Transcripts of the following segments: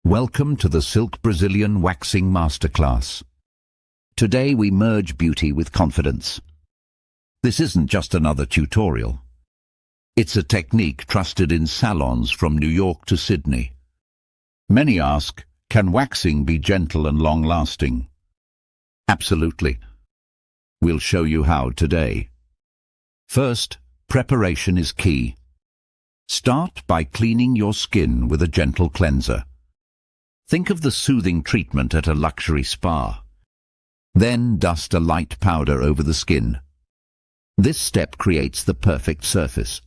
Welcome to the Silk Brazilian Waxing Masterclass. Today we merge beauty with confidence. This isn't just another tutorial. It's a technique trusted in salons from New York to Sydney. Many ask, can waxing be gentle and long-lasting? Absolutely. We'll show you how today. First, preparation is key. Start by cleaning your skin with a gentle cleanser. Think of the soothing treatment at a luxury spa. Then dust a light powder over the skin. This step creates the perfect surface.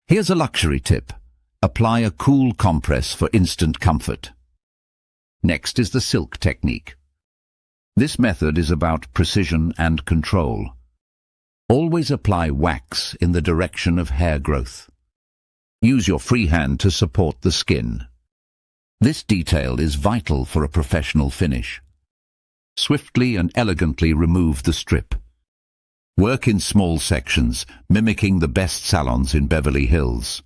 Here's a luxury tip. Apply a cool compress for instant comfort. Next is the silk technique. This method is about precision and control. Always apply wax in the direction of hair growth. Use your free hand to support the skin. This detail is vital for a professional finish. Swiftly and elegantly remove the strip. Work in small sections, mimicking the best salons in Beverly Hills.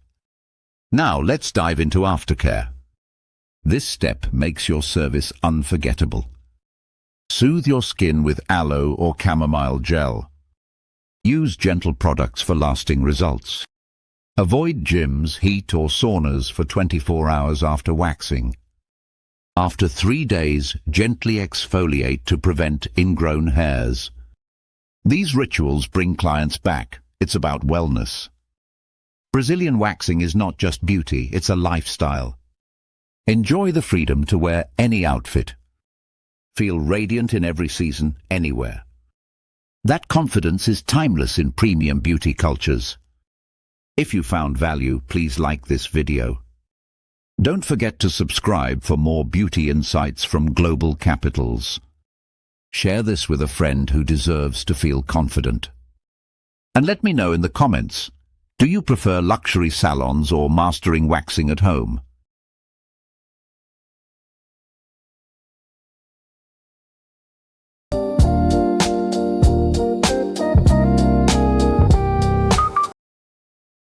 Now let's dive into aftercare. This step makes your service unforgettable. Soothe your skin with aloe or chamomile gel. Use gentle products for lasting results. Avoid gyms, heat or saunas for 24 hours after waxing. After 3 days, gently exfoliate to prevent ingrown hairs. These rituals bring clients back. It's about wellness. Brazilian waxing is not just beauty, it's a lifestyle. Enjoy the freedom to wear any outfit. Feel radiant in every season, anywhere. That confidence is timeless in premium beauty cultures. If you found value, please like this video. Don't forget to subscribe for more beauty insights from global capitals. Share this with a friend who deserves to feel confident. And let me know in the comments, do you prefer luxury salons or mastering waxing at home?